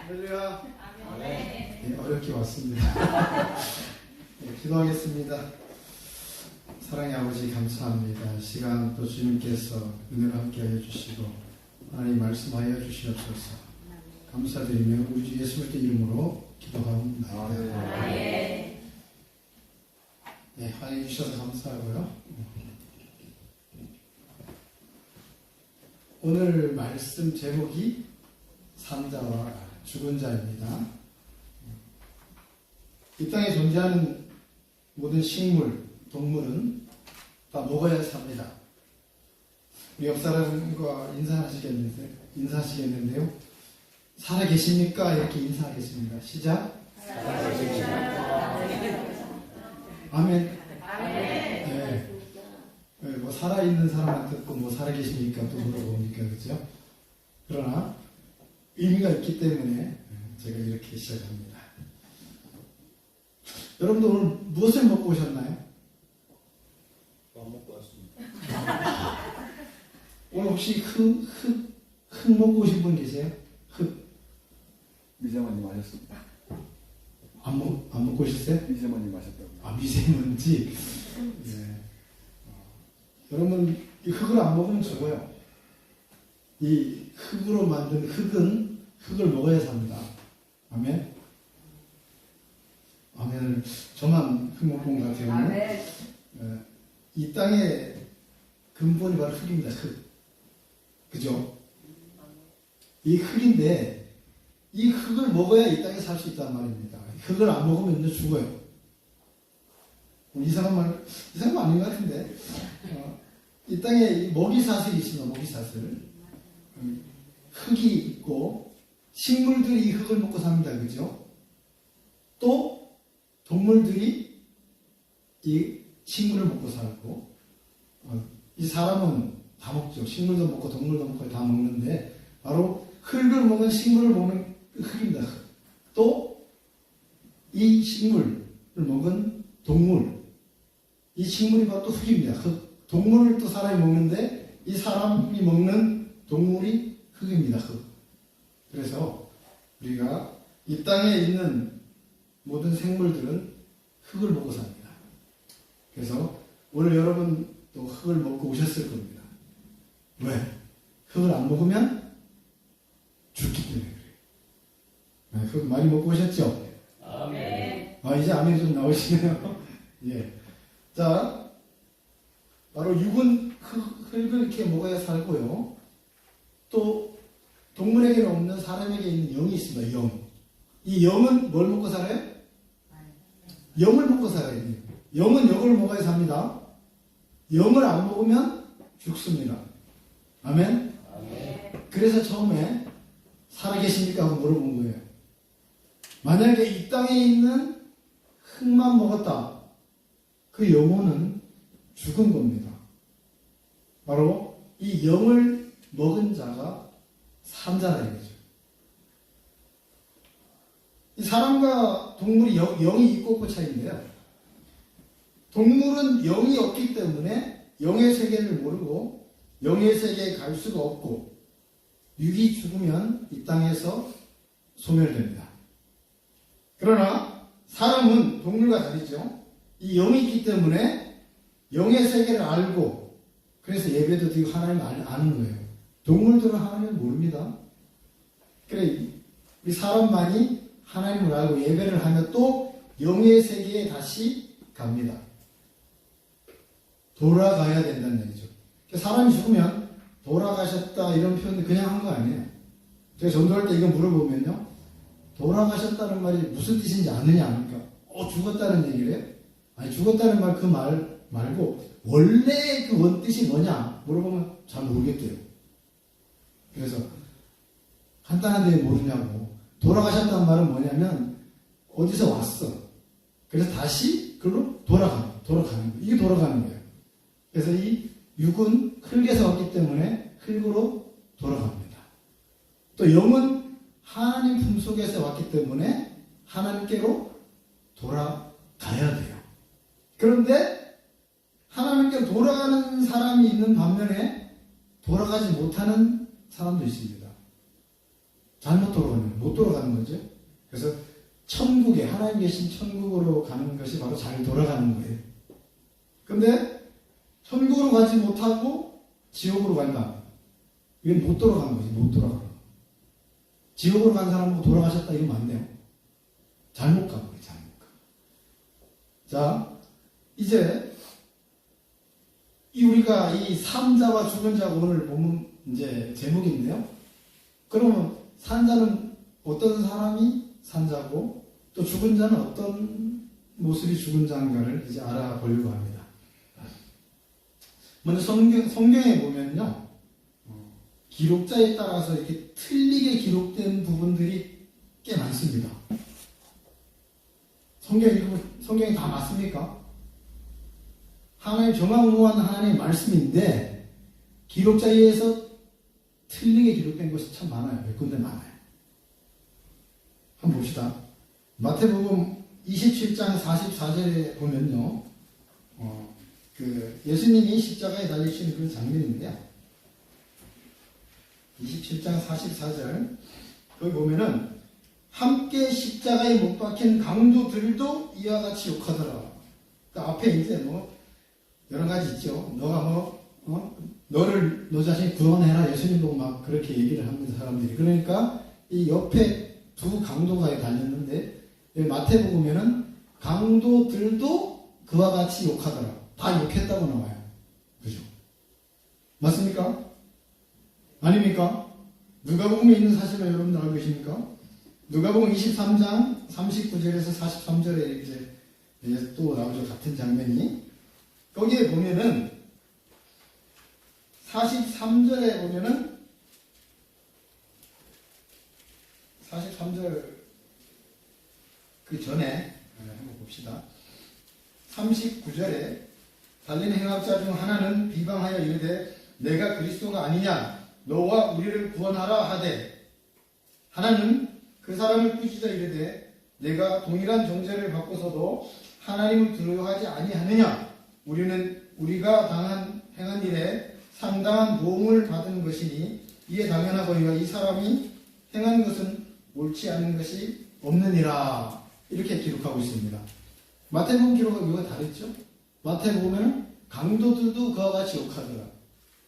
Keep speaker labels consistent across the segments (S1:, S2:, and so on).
S1: 할렐루야.
S2: 아멘.
S1: 네, 어렵게 왔습니다. 네, 기도하겠습니다. 사랑의 아버지 감사합니다. 시간 또 주님께서 은혜로 함께 하여 주시고 하나님 말씀하여 주시옵소서. 감사드리며 우리 주 예수 그리스도 이름으로 기도하옵나이다. 네, 환영해 주셔서 감사하고요. 오늘 말씀 제목이 산자와 죽은 자입니다. 이 땅에 존재하는 모든 식물, 동물은 다 먹어야 삽니다. 우리 옆 사람과 인사하시겠는데요. 살아 계십니까? 이렇게 인사하겠습니다. 시작. 아멘. 네. 뭐 살아있는 사람한테 또 뭐 살아 계십니까? 또 물어보니까 그렇죠? 그러나 의미가 있기 때문에 제가 이렇게 시작합니다. 여러분들 오늘 무엇을 먹고 오셨나요?
S3: 밥 먹고 왔습니다.
S1: 오늘 혹시 흙 먹고 오신 분 계세요? 흙.
S3: 미세먼지 마셨습니다.
S1: 안 먹고 오셨어요?
S3: 미세먼지 마셨다고요.
S1: 아, 미세먼지. 네. 여러분, 이 흙을 안 먹으면 죽어요. 이 흙으로 만든 흙은 흙을 먹어야 삽니다. 아멘. 아멘. 저만 흙 먹고 온 것 같아요. 오늘. 이 땅의 근본이 바로 흙입니다. 흙. 그죠? 이 흙인데 이 흙을 먹어야 이 땅에 살 수 있단 말입니다. 흙을 안 먹으면 죽어요. 이상한 거 아닌 것 같은데. 이 땅에 먹이사슬이 있습니다. 먹이사슬. 흙이 있고 식물들이 이 흙을 먹고 삽니다. 그죠? 또 동물들이 이 식물을 먹고 살고 이 사람은 다 먹죠. 식물도 먹고 동물도 먹고 다 먹는데 바로 흙을 먹은 식물을 먹는 흙입니다. 또 이 식물을 먹은 동물, 이 식물이 바로 또 흙입니다. 흙. 동물을 또 사람이 먹는데 이 사람이 먹는 동물이 흙입니다. 흙. 그래서 우리가 이 땅에 있는 모든 생물들은 흙을 먹고 삽니다. 그래서 오늘 여러분 또 흙을 먹고 오셨을 겁니다. 왜? 흙을 안 먹으면 죽기 때문에 그래요. 흙 많이 먹고 오셨죠?
S2: 아멘.
S1: 이제 아멘 좀 나오시네요. 예. 자, 바로 육은 흙을 이렇게 먹어야 살고요. 또 동물에게는 없는 사람에게 있는 영이 있습니다. 영. 이 영은 뭘 먹고 살아요? 영을 먹고 살아야 돼요. 영은 영을 먹어야 삽니다. 영을 안 먹으면 죽습니다. 아멘? 그래서 처음에 살아계십니까? 하고 물어본 거예요. 만약에 이 땅에 있는 흙만 먹었다. 그 영혼은 죽은 겁니다. 바로 이 영을 먹은 자가 산자라 이거죠. 이 사람과 동물이 영이 있고 없고 차이인데요. 동물은 영이 없기 때문에 영의 세계를 모르고 영의 세계에 갈 수가 없고 육이 죽으면 이 땅에서 소멸됩니다. 그러나 사람은 동물과 다르죠. 이 영이 있기 때문에 영의 세계를 알고 그래서 예배도 드리고 하나님을 아는 거예요. 동물들은 하나님을 모릅니다. 그래 우리 사람만이 하나님을 알고 예배를 하면 또 영의 세계에 다시 갑니다. 돌아가야 된다는 얘기죠. 사람이 죽으면 돌아가셨다 이런 표현을 그냥 한 거 아니에요. 제가 전도할 때 이거 물어보면요. 돌아가셨다는 말이 무슨 뜻인지 아느냐 합니까? 죽었다는 얘기를 해요? 아니 죽었다는 말 그 말 말고 원래 그 원뜻이 뭐냐 물어보면 잘 모르겠대요. 그래서 간단한데 모르냐고. 돌아가셨다는 말은 뭐냐면 어디서 왔어. 그래서 다시 그걸로 돌아가는 거예요. 이게 돌아가는 거예요. 그래서 이 육은 흙에서 왔기 때문에 흙으로 돌아갑니다. 또 영은 하나님 품속에서 왔기 때문에 하나님께로 돌아가야 돼요. 그런데 하나님께로 돌아가는 사람이 있는 반면에 돌아가지 못하는 사람도 있습니다. 잘못 돌아가는, 못 돌아가는 하나님 계신 천국으로 가는 것이 바로 잘 돌아가는 거예요. 근데 천국으로 가지 못하고 지옥으로 간다. 이건 못 돌아간 거지. 못 돌아가. 지옥으로 간 사람은 돌아가셨다 이러면 안 돼요. 잘못 간 거예요. 잘못 가. 자, 이제 우리가 이 산자와 죽은 자가 오늘 보면 이제 제목인데요. 그러면 산자는 어떤 사람이 산자고 또 죽은 자는 어떤 모습이 죽은 자인가를 이제 알아보려고 합니다. 먼저 성경에 보면요. 기록자에 따라서 이렇게 틀리게 기록된 부분들이 꽤 많습니다. 성경이 다 맞습니까? 하나님 정확무한 하나님의 말씀인데 기록자에 의해서 틀리게 기록된 것이 참 많아요. 몇 군데 많아요. 한번 봅시다. 마태복음 27장 44절에 보면요. 예수님이 십자가에 달리신 그런 장면인데요. 27장 44절 거기 보면은 함께 십자가에 못 박힌 강도들도 이와 같이 욕하더라. 그 앞에 이제 뭐 여러 가지 있죠. 너가 너 자신이 구원해라. 예수님도 막 그렇게 얘기를 하는 사람들이. 그러니까 이 옆에 두 강도가 달렸는데 마태복음에는 강도들도 그와 같이 욕하더라. 다 욕했다고 나와요. 그죠? 맞습니까? 아닙니까? 누가복음에 있는 사실을 여러분들 알고 계십니까? 누가복음 23장 39절에서 43절에 이제 또 나오죠. 같은 장면이. 거기에 보면은 43절에 보면은 43절 그 전에 한번 봅시다. 39절에 달린 행악자 중 하나는 비방하여 이르되 내가 그리스도가 아니냐 너와 우리를 구원하라 하되 하나는 그 사람을 꾸짖어 이르되 내가 동일한 정죄를 받고서도 하나님을 두려워하지 아니하느냐 우리가 행한 일에 상당한 도움을 받은 것이니 이에 당연하거니와 이 사람이 행한 것은 옳지 않은 것이 없느니라. 이렇게 기록하고 있습니다. 마태복음 기록은 이거 다르죠? 마태복음은 강도들도 그와 같이 욕하더라.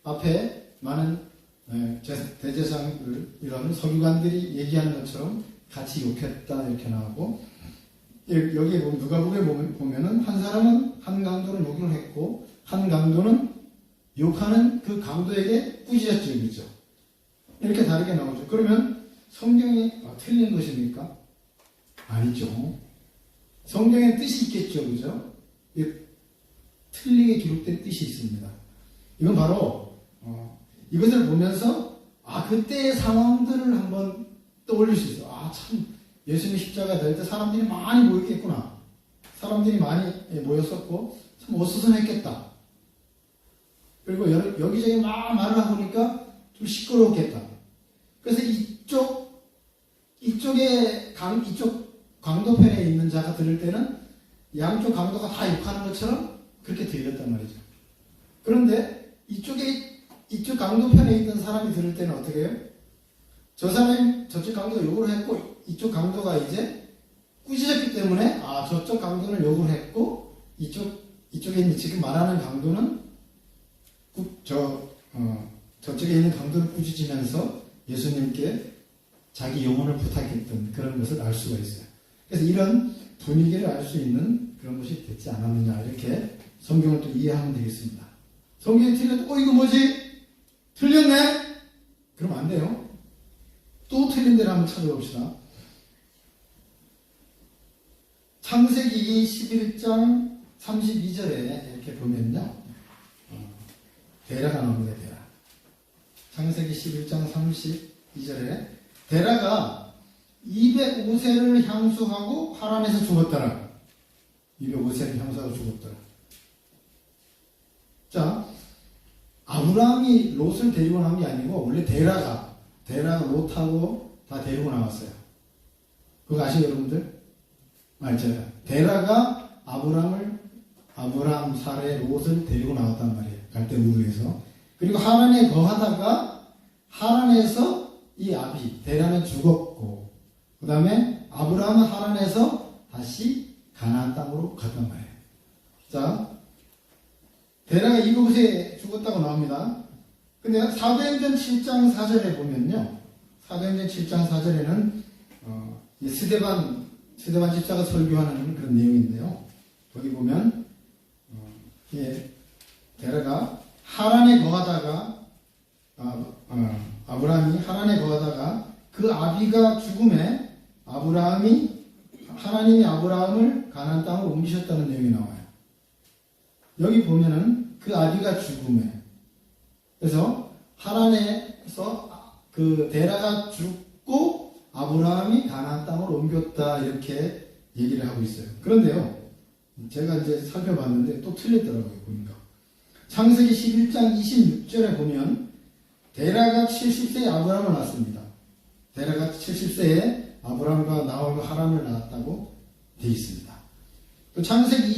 S1: 앞에 많은 대제사장들 이런 서기관들이 얘기하는 것처럼 같이 욕했다 이렇게 나오고 여기에 보면 누가복음에 보면은 한 사람은 한 강도는 욕을 했고 한 강도는 욕하는 그 강도에게 꾸짖었죠. 그렇죠? 이렇게 다르게 나오죠. 그러면 성경이 틀린 것입니까? 아니죠. 성경에 뜻이 있겠죠. 그죠? 틀리게 기록된 뜻이 있습니다. 이건 바로 이것을 보면서 그때의 상황들을 한번 떠올릴 수 있어요. 참 예수님 십자가에 달릴 때 사람들이 많이 모였겠구나. 사람들이 많이 모였었고 참 어수선했겠다. 그리고 여기저기 막 말을 하고 보니까 좀 시끄러웠겠다. 그래서 이쪽 강도편에 있는 자가 들을 때는 양쪽 강도가 다 욕하는 것처럼 그렇게 들렸단 말이죠. 그런데 이쪽 강도편에 있는 사람이 들을 때는 어떻게 해요? 저 사람이 저쪽 강도가 욕을 했고 이쪽 강도가 이제 꾸짖었기 때문에 저쪽 강도는 욕을 했고 이쪽에 있는 지금 말하는 강도는 저쪽에 있는 강도를 꾸짖으면서 예수님께 자기 영혼을 부탁했던 그런 것을 알 수가 있어요. 그래서 이런 분위기를 알 수 있는 그런 것이 됐지 않았느냐 이렇게 성경을 또 이해하면 되겠습니다. 성경이 틀렸고 이거 뭐지? 틀렸네? 그러면 안 돼요. 또 틀린 데를 한번 찾아봅시다. 창세기 11장 32절에 이렇게 보면요. 데라가 나옵니다. 데라. 창세기 11장 32절에 데라가 205세를 향수하고 하란에서 죽었더라. 205세를 향수하고 죽었더라. 자, 아브라함이 롯을 데리고 나온 게 아니고 원래 데라가 롯하고 다 데리고 나왔어요. 그거 아시죠 여러분들? 데라가 아브라함 사례 롯을 데리고 나왔단 말이에요. 갈대우르에서. 그리고 하란에 거하다가 하란에서 이 데라는 죽었고 그 다음에 아브라함은 하란에서 다시 가나안 땅으로 갔단 말이에요. 자, 데라가 이곳에 죽었다고 나옵니다. 근데 사도행전 7장 4절에 보면요. 사도행전 7장 4절에는 스데반 집사가 설교하는 그런 내용인데요. 거기 보면 데라가 하란에 거하다가 아브라함이 하란에 거하다가 그 아비가 죽음에 하나님이 아브라함을 가나안 땅으로 옮기셨다는 내용이 나와요. 여기 보면은 그 아비가 죽음에, 그래서 하란에서 그 데라가 죽고 아브라함이 가나안 땅으로 옮겼다 이렇게 얘기를 하고 있어요. 그런데요, 제가 이제 살펴봤는데 또 틀렸더라고요. 보니까 창세기 11장 26절에 보면 데라가 70세에 아브라함을 낳았습니다. 데라가 70세에 아브라함과 나홀과 하란을 낳았다고 되어 있습니다. 또 창세기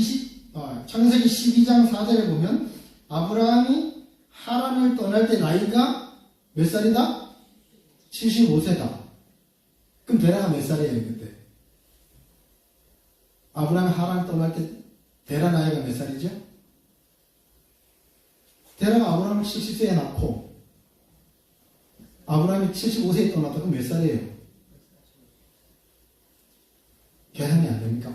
S1: 12장 4절에 보면 아브라함이 하란을 떠날 때 나이가 몇 살이다? 75세다. 그럼 데라가 몇 살이에요 그때? 아브라함이 하란을 떠날 때 데라 나이가 몇 살이죠? 데라가 아브라함을 70세에 낳고 아브라함이 75세에 떠났다. 그럼 몇 살이에요? 계산이 안 됩니까?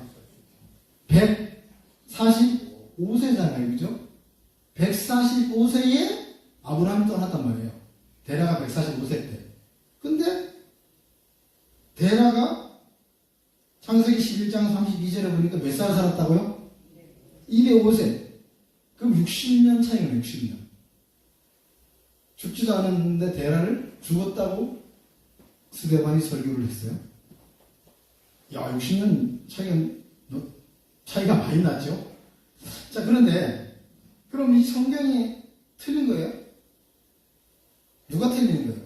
S1: 145세잖아요. 그죠? 145세에 아브라함이 떠났단 말이에요. 데라가 145세 때. 근데 데라가 창세기 11장 32절에 보니까 몇 살 살았다고요? 205세. 그럼 60년 차이가 60년. 죽지도 않았는데 데라를 죽었다고 스데반이 설교를 했어요. 야, 60년 차이가 많이 났죠? 자, 그런데, 그럼 이 성경이 틀린 거예요? 누가 틀린 거예요?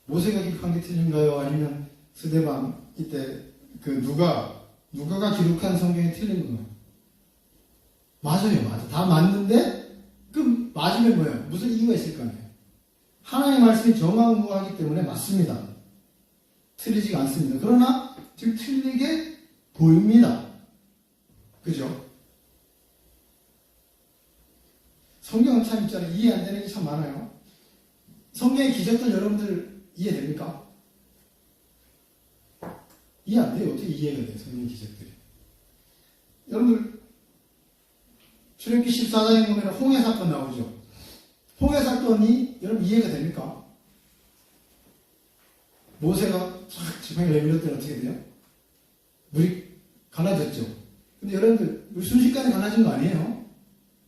S1: 모세가 기록한 게 틀린가요? 아니면 스데반, 이때, 누가가 기록한 성경이 틀린 건가요? 맞아요. 다 맞는데, 그럼 맞으면 뭐예요? 무슨 이유가 있을 거 아니에요? 하나님의 말씀이 정확무하기 때문에 맞습니다. 틀리지가 않습니다. 그러나 지금 틀리게 보입니다. 그죠? 성경은 참 있잖아요. 이해 안 되는 게 참 많아요. 성경의 기적들 여러분들 이해됩니까? 이해 안 돼요. 어떻게 이해가 돼요? 성경 기적들이. 여러분들 출애굽기 14장에 보면 홍해 사건 나오죠. 홍해 사건이 여러분 이해가 됩니까? 모세가 쫙 지팡이를 내밀었을 때 어떻게 돼요? 물이 갈라졌죠. 근데 여러분들 물 순식간에 갈라진 거 아니에요?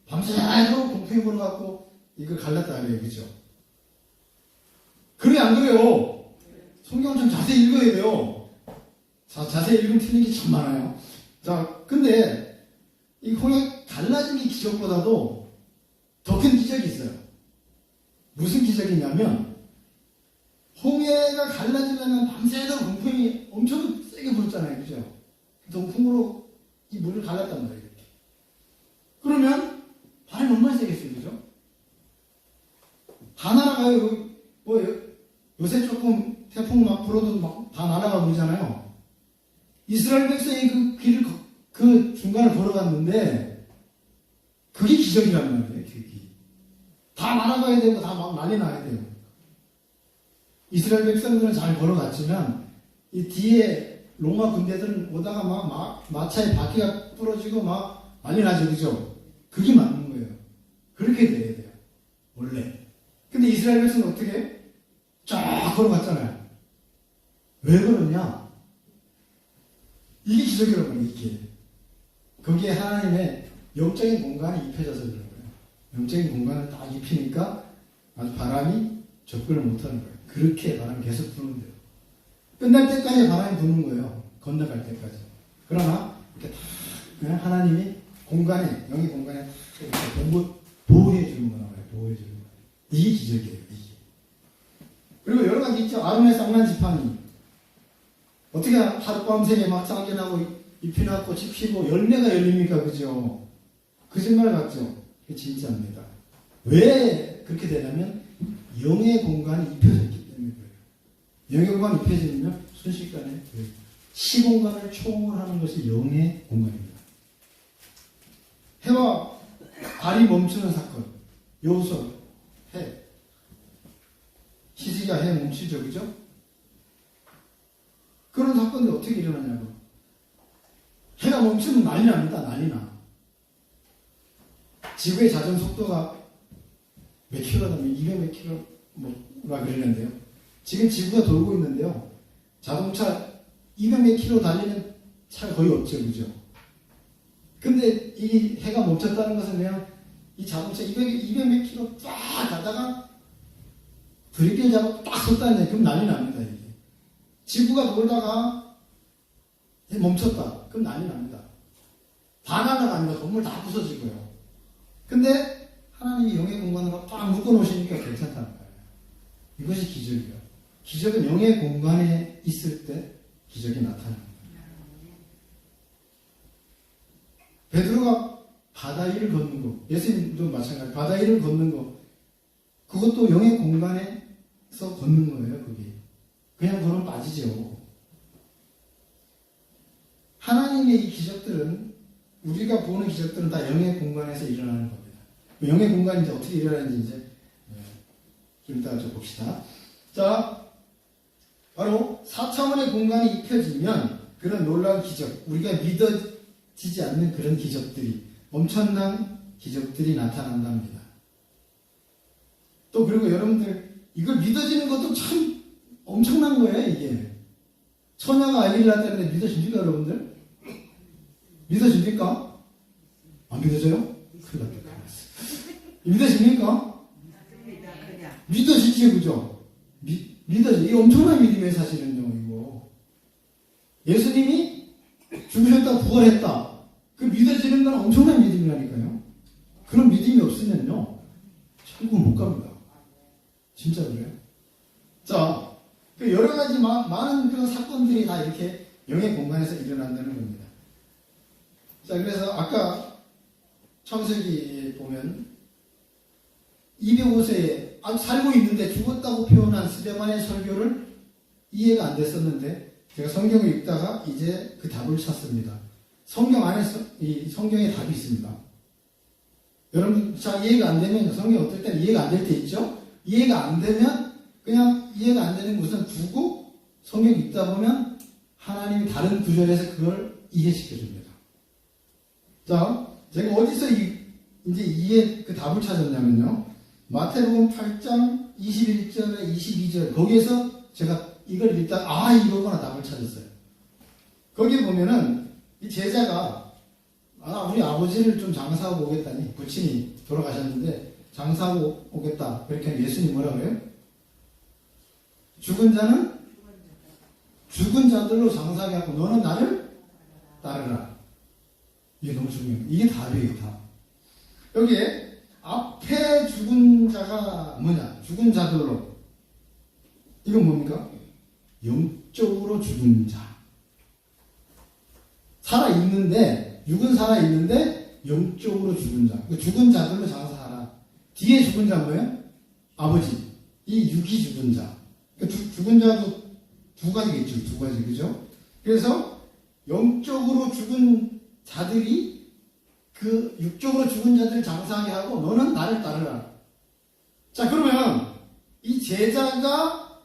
S1: 밤새도록 공포에 불어갖고 이걸 갈랐다 그래요. 그죠? 그래 안 그래요? 성경 좀 자세히 읽어야 돼요. 자세히 읽으면 틀린 게 참 많아요. 자, 근데 이 홍해 갈라진 게 기적보다도 더 큰 기적이 있어요. 무슨 기적이냐면 홍해가 갈라지려면 밤새도록 동풍이 엄청 세게 불었잖아요. 그죠? 동풍으로 이 물을 갈랐단 말이에요. 이렇게. 그러면 바람이 얼마나 세겠어요. 그죠? 다 날아가요. 요새 조금 태풍 막 불어도 막 다 날아가고 그러잖아요. 이스라엘 백성이 그 중간을 걸어갔는데 그게 기적이란 말이에요. 다 날아가야 되고 다 막 난리 나야 돼요. 이스라엘 백성들은 잘 걸어갔지만 이 뒤에 로마 군대들은 오다가 막 마차에 바퀴가 부러지고 막 난리 나죠. 그죠? 그게 맞는 거예요. 그렇게 돼야 돼요. 원래. 근데 이스라엘 백성은 어떻게 해요? 쫙 걸어갔잖아요. 왜 그러냐? 이게 기적이라고 해요. 이게. 거기에 하나님의 영적인 공간이 입혀져서 그런 거예요. 영적인 공간을 딱 입히니까 아주 바람이 접근을 못하는 거예요. 그렇게 바람이 계속 부는 대요. 끝날 때까지 바람이 부는 거예요. 건너갈 때까지. 그러나 이렇게 다 하나님이 공간에, 영의 공간에 이렇게 보호해 주는 거라고 해요. 보호해 주는 거예요. 이게 기적이에요. 이게. 그리고 여러 가지 있죠. 아론의 쌍난 지팡이. 어떻게 하룻밤새게 막 짱겨나고 잎이 났고 꽃이 피고 열매가 열립니까? 그죠? 거짓말 같죠? 그게 진짜입니다. 왜 그렇게 되냐면 영의 공간이 입혀졌기 때문에 그래요. 영의 공간이 입혀지면 순식간에 돼요. 시공간을 초월하는 것이 영의 공간입니다. 해와 발이 멈추는 사건, 요소, 해. 희지가 해 멈추죠, 그죠? 그런 사건들이 어떻게 일어나냐고. 해가 멈추면 난리 납니다, 난리 나. 지구의 자전 속도가 몇 킬로다, 200 몇 킬로가 그러는데요. 지금 지구가 돌고 있는데요. 자동차 200 몇 킬로 달리는 차가 거의 없죠, 그죠? 근데 이 해가 멈췄다는 것은 그냥 이 자동차 200 몇 킬로 쫙 가다가 브레이크를 잡고 딱 섰다는 그럼 난리 납니다, 이게. 지구가 돌다가 멈췄다. 그럼 난리 납니다. 다 날아갑니다. 건물 다 부서지고요. 근데 하나님이 영의 공간으로 딱 묶어놓으시니까 괜찮다는 거예요. 이것이 기적이에요. 기적은 영의 공간에 있을 때 기적이 나타납니다. 베드로가 바다 위를 걷는 거, 예수님도 마찬가지. 바다 위를 걷는 거, 그것도 영의 공간에서 걷는 거예요. 그게 그냥 걸으면 빠지죠. 하나님의 이 기적들은, 우리가 보는 기적들은 다 영의 공간에서 일어나는 겁니다. 영의 공간이 이제 어떻게 일어나는지 이제 좀 이따가 좀 봅시다. 자, 바로 4차원의 공간이 입혀지면 그런 놀라운 기적, 우리가 믿어지지 않는 그런 기적들이, 엄청난 기적들이 나타난답니다. 또 그리고 여러분들 이걸 믿어지는 것도 참 엄청난 거예요. 이게 처녀가 아기를 낳았다는데 믿어집니까, 여러분들? 믿어집니까? 안 믿어져요? 큰일 났다. 믿어집니까? 믿어지지, 그죠? 믿어지. 이게 엄청난 믿음이에요, 사실은요, 이거. 예수님이 죽으셨다, 부활했다. 그 믿어지는 건 엄청난 믿음이라니까요. 그런 믿음이 없으면요, 천국 못 갑니다. 진짜 그래요. 자, 그 여러 가지 많은 그런 사건들이 다 이렇게 영의 공간에서 일어난다는 겁니다. 자, 그래서 아까 창세기 보면 205세에 살고 있는데 죽었다고 표현한 스데반의 설교를 이해가 안 됐었는데 제가 성경을 읽다가 이제 그 답을 찾습니다. 성경 안에서 이 성경에 답이 있습니다. 여러분, 잘 이해가 안 되면 성경 어떨 때는 이해가 안 될 때 있죠? 이해가 안 되면 그냥 이해가 안 되는 것은 두고 성경 읽다 보면 하나님이 다른 구절에서 그걸 이해시켜 줍니다. 자, 제가 어디서 이제 이해 그 답을 찾았냐면요. 마태복음 8장 21절에 22절, 거기에서 제가 이걸 읽다 이거구나 답을 찾았어요. 거기 보면은 이 제자가 우리 아버지를 좀 장사하고 오겠다니, 부친이 돌아가셨는데 장사하고 오겠다, 그렇게 하면 예수님 뭐라 그래요? 죽은 자는 죽은 자들로 장사하게 하고 너는 나를 따르라. 이게 너무 중요해요. 이게 답이에요, 답. 여기에 앞에 죽은 자가 뭐냐? 죽은 자들로. 이건 뭡니까? 영적으로 죽은 자. 살아있는데, 육은 살아있는데, 영적으로 죽은 자. 그 죽은 자들로 장사하라. 뒤에 죽은 자 뭐예요? 아버지. 이 육이 죽은 자. 죽은 자도 두 가지겠죠. 두 가지, 그죠? 그래서 영적으로 죽은 자들이 그 육적으로 죽은 자들을 장사하게 하고 너는 나를 따르라. 자, 그러면 이 제자가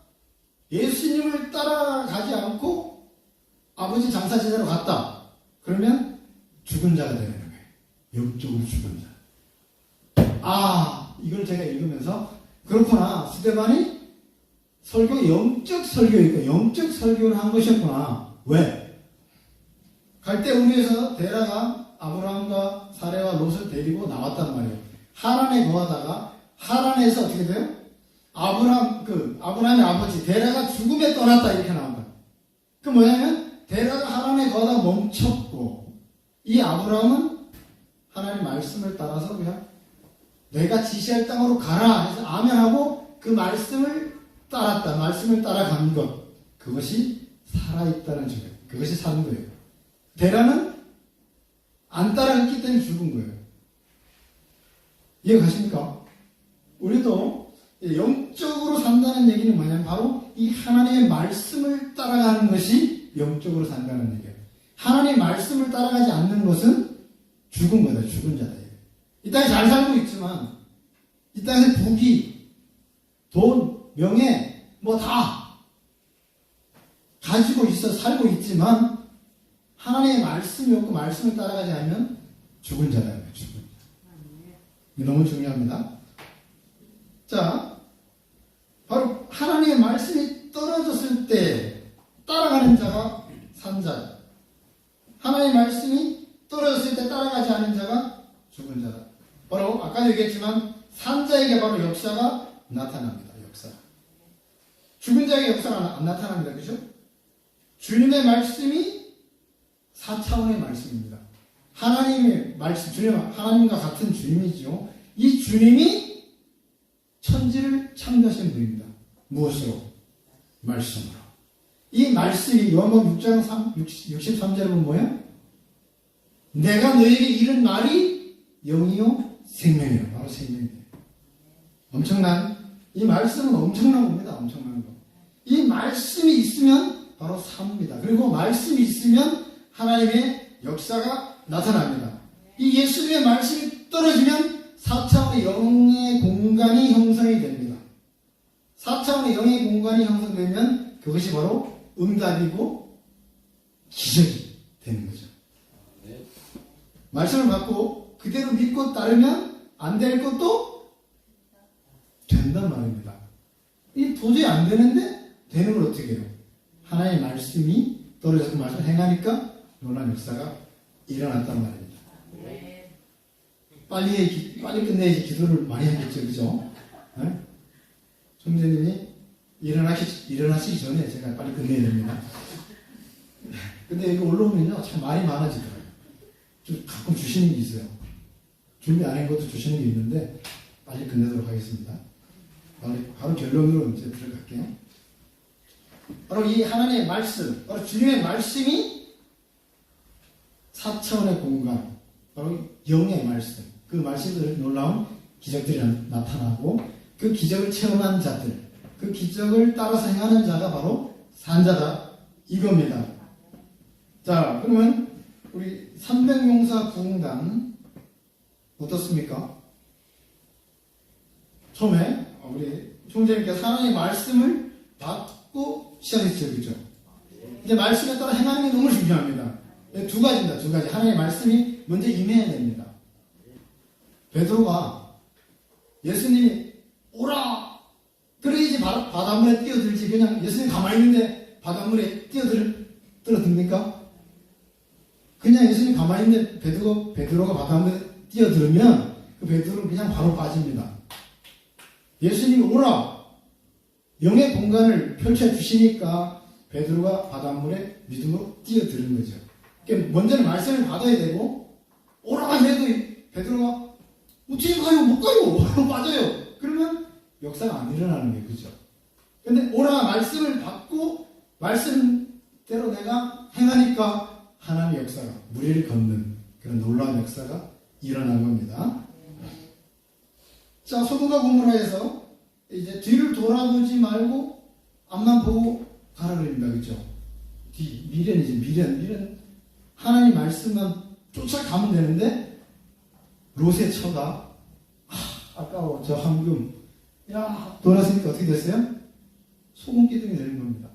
S1: 예수님을 따라가지 않고 아버지 장사 제자로 갔다. 그러면 죽은 자가 되는 거예요. 영적으로 죽은 자. 이걸 제가 읽으면서 그렇구나. 스데반이 영적 설교이고 영적 설교를 한 것이었구나. 왜? 갈대우리에서 데라가 아브라함과 사레와 롯을 데리고 나왔단 말이에요. 하란에 거하다가 하란에서 어떻게 돼요? 아브라함의 아버지 데라가 죽음에 떠났다, 이렇게 나온다. 그 뭐냐면 데라가 하란에 거하다가 멈췄고 이 아브라함은 하나님 말씀을 따라서 그냥 내가 지시할 땅으로 가라 해서 아멘하고 그 말씀을 따랐다. 말씀을 따라간 것, 그것이 살아있다는 증거. 그것이 사는 거예요. 데라는 안 따라갔기 때문에 죽은 거예요. 이해 가십니까? 우리도 영적으로 산다는 얘기는 뭐냐면 바로 이 하나님의 말씀을 따라가는 것이 영적으로 산다는 얘기예요. 하나님 말씀을 따라가지 않는 것은 죽은 거다. 죽은 자다. 이 땅에 잘 살고 있지만 이 땅에 부귀, 돈, 명예 뭐 다 가지고 있어 살고 있지만 하나님의 말씀이 없고 말씀을 따라가지 않으면 죽은 자다. 죽은 자. 이게 너무 중요합니다. 자, 바로 하나님의 말씀이 떨어졌을 때 따라가는 자가 산 자다. 하나님의 말씀이 떨어졌을 때 따라가지 않은 자가 죽은 자다. 바로 아까도 얘기했지만 산 자에게 바로 역사가 나타납니다. 역사. 죽은 자에게 역사가 안 나타납니다. 그죠? 주님의 말씀이 4차원의 말씀입니다. 하나님의 말씀, 주님, 하나님과 같은 주님이죠. 이 주님이 천지를 창조하신 분입니다. 무엇으로? 말씀으로. 이 말씀이 요한복음 6장 63절에 보면 뭐예요? 내가 너에게 이른 말이 영이요 생명이요. 바로 생명이에요. 엄청난, 이 말씀은 엄청난 겁니다. 엄청난 거. 이 말씀이 있으면 바로 삽니다. 그리고 말씀이 있으면 하나님의 역사가 나타납니다. 이 예수님의 말씀이 떨어지면 4차원의 영의 공간이 형성이 됩니다. 4차원의 영의 공간이 형성되면 그것이 바로 응답이고 기적이 되는 거죠. 말씀을 받고 그대로 믿고 따르면 안 될 것도 된단 말입니다. 이 도저히 안 되는데 되는 걸 어떻게 해요? 하나님의 말씀이 떨어져서 그 말씀을 행하니까 놀라운 역사가 일어났단 말입니다. 빨리 끝내야지 기도를 많이 하겠죠. 그죠? 네? 총재님이 일어나시기 전에 제가 빨리 끝내야 됩니다. 근데 여기 올라오면요, 참 말이 많아지더라고요. 좀 가끔 주시는 게 있어요. 준비 안 한 것도 주시는 게 있는데, 빨리 끝내도록 하겠습니다. 바로 결론으로 이제 들어갈게요. 바로 이 하나님의 말씀, 바로 주님의 말씀이 4차원의 공간, 바로 영의 말씀, 그 말씀들을 놀라운 기적들이 나타나고 그 기적을 체험한 자들, 그 기적을 따라서 행하는 자가 바로 산자다 이겁니다. 자, 그러면 우리 300용사 부흥단 어떻습니까? 처음에 우리 총재님께서 하나님의 말씀을 받고 시작했죠. 그죠? 이제 말씀에 따라 행하는 게 너무 중요합니다. 두 가지입니다. 두 가지. 하나님의 말씀이 먼저 임해야 됩니다. 베드로가 예수님이 오라! 그래야지 바닷물에 뛰어들지. 그냥 예수님 가만히 있는데 바닷물에 뛰어듭니까? 그냥 예수님 가만히 있는데 베드로가 바닷물에 뛰어들으면 그 베드로는 그냥 바로 빠집니다. 예수님이 오라! 영의 공간을 펼쳐주시니까 베드로가 바닷물에 믿음으로 뛰어드는 거죠. 그러니까 먼저는 말씀을 받아야 되고 오라 해도 베드로가 어떻게 가요? 못 가요. 빠져요. 그러면 역사가 안 일어나는 게 그죠. 근데 오라 말씀을 받고 말씀대로 내가 행하니까 하나님의 역사가 무리를 걷는 그런 놀라운 역사가 일어난 겁니다. 자, 소돔과 고모라에서 이제 뒤를 돌아보지 말고 앞만 보고 가라 그럽니다. 그죠? 미련이지 미련. 하나님 말씀만 쫓아가면 되는데 롯의 처가 아까워 저 황금 돌았으니까 어떻게 됐어요? 소금 기둥이 되는 겁니다.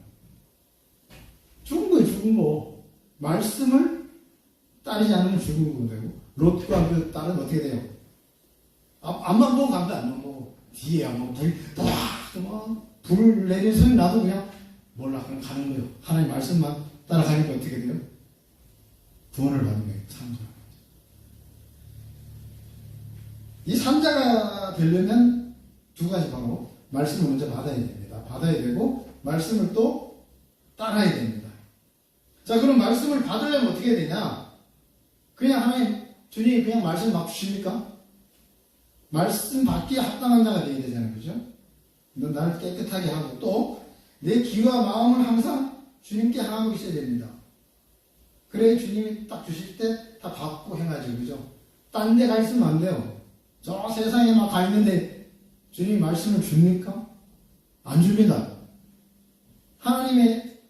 S1: 죽은 거예요. 죽은 거. 말씀을 따르지 않으면 죽은 거 되고 롯과 그 딸은 어떻게 돼요? 앞만 보고 갑니다. 앞만 보고 뒤에 한번 불 내리는 소리 나도 그냥 몰라 그냥 가는 거예요. 하나님 말씀만 따라가니까 어떻게 돼요? 구원을 받는 거예요. 산자. 이 산자가 되려면 두 가지 바로 말씀을 먼저 받아야 됩니다. 받아야 되고 말씀을 또 따라야 됩니다. 자, 그럼 말씀을 받으려면 어떻게 해야 되냐? 그냥 하나님 주님이 그냥 말씀 막 주십니까? 말씀 받기에 합당한 자가 되어야 되잖아요. 그죠? 너 나를 깨끗하게 하고 또 내 귀와 마음을 항상 주님께 향하고 있어야 됩니다. 그래 주님이 딱 주실 때 다 받고 행하죠. 그죠? 딴 데 가 있으면 안 돼요. 저 세상에 막 가 있는데 주님이 말씀을 줍니까? 안 줍니다. 하나님의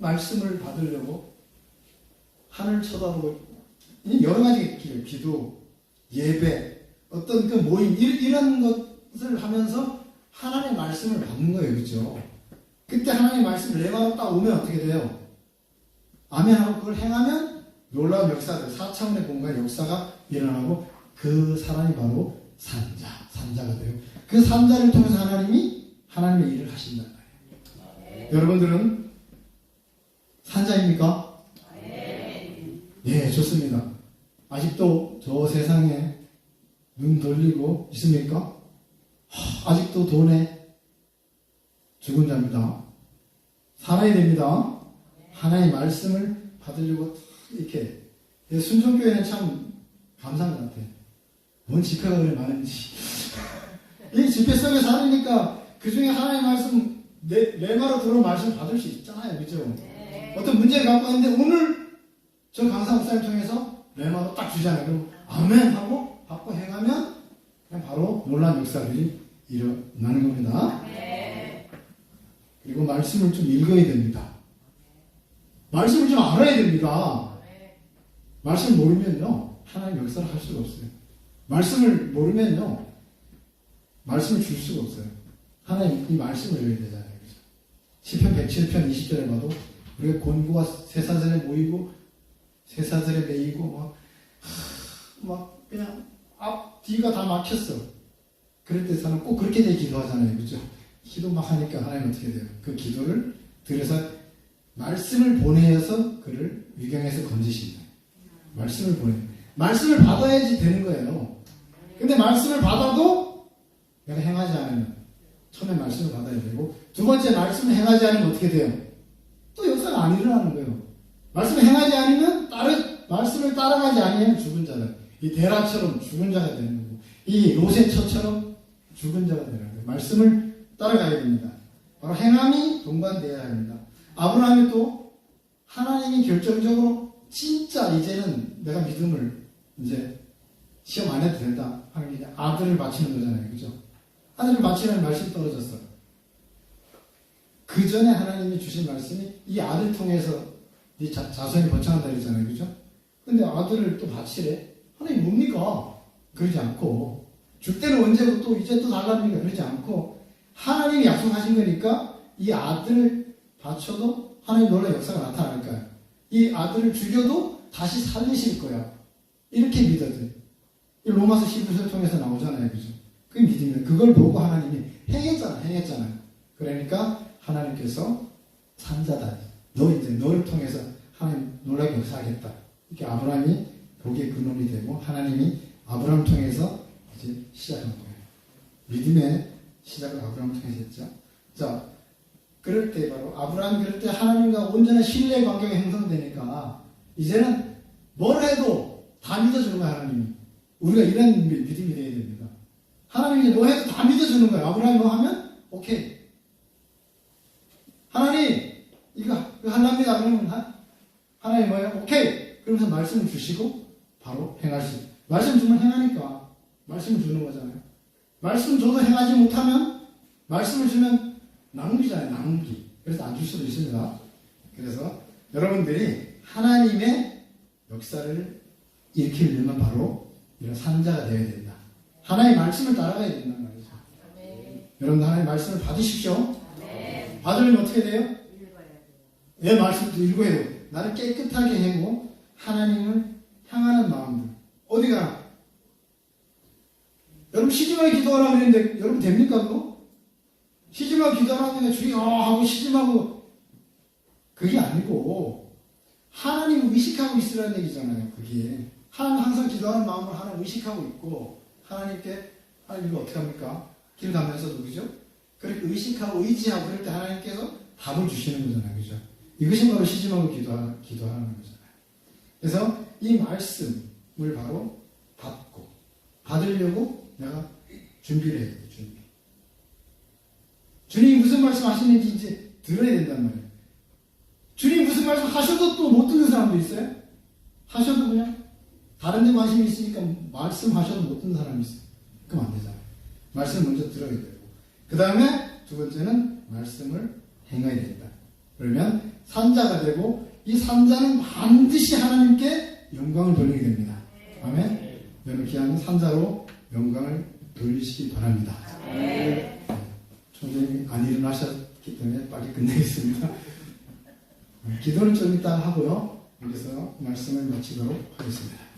S1: 말씀을 받으려고 하늘 쳐다보고 여러 가지 기도, 예배, 어떤 그 모임 이런 것을 하면서 하나님의 말씀을 받는 거예요. 그렇죠? 그때 하나님의 말씀을 레바노 딱 오면 어떻게 돼요? 아멘하고 그걸 행하면 놀라운 역사들, 4차원의 공간의 역사가 일어나고 그 사람이 바로 산자가 돼요. 그 산자를 통해서 하나님이 하나님의 일을 하신다는 거예요. 여러분들은 산자입니까? 네, 좋습니다. 아직도 저 세상에 눈 돌리고 있습니까? 아직도 돈에 죽은 자입니다. 살아야 됩니다. 하나님의 말씀을 받으려고 이렇게 순종교회는 참 감사한 것 같아요. 뭔 집회가 그래 많은지. 이 집회 속에 살으니까 그 중에 하나님의 말씀 레마로 들어온 말씀 받을 수 있잖아요. 그죠? 어떤 문제를 갖고 왔는데 오늘 저 강사 목사님 통해서 레마로 딱 주잖아요. 그럼 아멘 하고 받고 행하면 그냥 바로 놀라운 역사들이 일어나는 겁니다. 그리고 말씀을 좀 읽어야 됩니다. 말씀을 좀 알아야 됩니다. 말씀을 모르면요 하나님 역사를 할 수가 없어요. 말씀을 모르면요 말씀을 줄 수가 없어요. 하나님 이 말씀을 읽어야 되잖아요. 시편 107편 20절에 봐도 우리가 곤고가 쇠사슬에 모이고 쇠사슬에 매이고 막 그냥 뒤가 다 막혔어. 그럴 때 사람 꼭 그렇게 돼 기도하잖아요. 그죠? 기도 막 하니까 하나님 어떻게 돼요? 그 기도를 들여서 말씀을 보내서 그를 위경에서 건지신다. 말씀을 말씀을 받아야지 되는 거예요. 근데 말씀을 받아도 내가 행하지 않으면 처음에 말씀을 받아야 되고 두 번째 말씀을 행하지 않으면 어떻게 돼요? 또 역사가 안 일어나는 거예요. 말씀을 행하지 않으면 말씀을 따라가지 않으면 죽은 자다. 이 데라처럼 죽은 자가 되는 거고 이 로세처처럼 죽은 자가 되는 거예요. 말씀을 따라가야 됩니다. 바로 행함이 동반되어야 합니다. 아브라함이 또 하나님이 결정적으로 진짜 이제는 내가 믿음을 이제 시험 안 해도 된다 하는 게 아들을 바치는 거잖아요. 그죠? 아들을 바치는 말씀이 떨어졌어요. 그 전에 하나님이 주신 말씀이 이 아들 통해서 네 자손이 번창한다 그러잖아요. 그죠? 근데 아들을 또 바치래. 하나님 뭡니까? 그러지 않고 줄 때는 언제고 또 이제 또 달랍니까? 그러지 않고 하나님이 약속하신 거니까 이 아들을 바쳐도 하나님 놀라운 역사가 나타날 거야. 이 아들을 죽여도 다시 살리실 거야. 이렇게 믿어야 돼. 이 로마서 11서 통해서 나오잖아요. 그죠? 그게 믿음이에요. 그걸 보고 하나님이 행했잖아요. 그러니까 하나님께서 산자다. 너를 통해서 하나님 놀라게 역사하겠다. 이렇게 아브라함이 거기에 근원이 되고 하나님이 아브라함을 통해서 이제 시작한 거예요. 믿음의 시작을 아브라함을 통해서 했죠. 자, 그럴 때 바로 아브라함이 그럴 때 하나님과 온전한 신뢰 관계가 형성되니까 이제는 뭘 해도 다 믿어주는 거야. 하나님이. 우리가 이런 믿음이 되어야 됩니다. 하나님이 뭐 해도 다 믿어주는 거예요. 아브라함이 뭐 하면 오케이. 하나님 이거 하랍니다. 그러면 하나님 뭐예요? 오케이. 그러면서 말씀을 주시고 바로 행할 수 있어요. 말씀 주면 행하니까 말씀을 주는 거잖아요. 말씀 줘도 행하지 못하면 말씀을 주면 낭비잖아요. 낭비. 그래서 안 줄 수도 있습니다. 그래서 여러분들이 하나님의 역사를 일으키려면 바로 이런 산자가 되어야 된다. 하나님의 말씀을 따라가야 된다는 말이죠. 여러분들 하나님의 말씀을 받으십시오. 받으려면 어떻게 돼요? 내 말씀도 읽어야 돼요. 나를 깨끗하게 하고 하나님을 향하는 마음들. 어디가? 여러분 시집하게 기도하라고 그랬는데 여러분 됩니까 그거? 시집하고 기도하라고 주의 하고 시집하고 그게 아니고 하나님을 의식하고 있으라는 얘기잖아요. 그게 항상 기도하는 마음을 하나님 의식하고 있고 하나님께 하나님 이거 어떻게 합니까? 길 가면서도 그죠? 그렇게 의식하고 의지하고 그럴 때 하나님께서 답을 주시는 거잖아요. 그죠? 이것이 바로 시집하고 기도하는 거잖아요. 그래서 이 말씀을 바로 받으려고 내가 준비를 해야 돼요. 준비. 주님이 무슨 말씀 하시는지 이제 들어야 된단 말이에요. 주님이 무슨 말씀 하셔도 또 못 듣는 사람도 있어요. 하셔도 그냥 다른 데 관심이 있으니까 말씀하셔도 못 듣는 사람이 있어요. 그럼 안 되잖아요. 말씀 먼저 들어야 되고 그 다음에 두 번째는 말씀을 행해야 된다. 그러면 산자가 되고 이 산자는 반드시 하나님께 영광을 돌리게 됩니다. 아멘. 여러분 귀한 산자로 영광을 돌리시기 바랍니다. 총장님이 안 일어나셨기 때문에 빨리 끝내겠습니다. 기도는 좀 이따 하고요. 여기서 말씀을 마치도록 하겠습니다.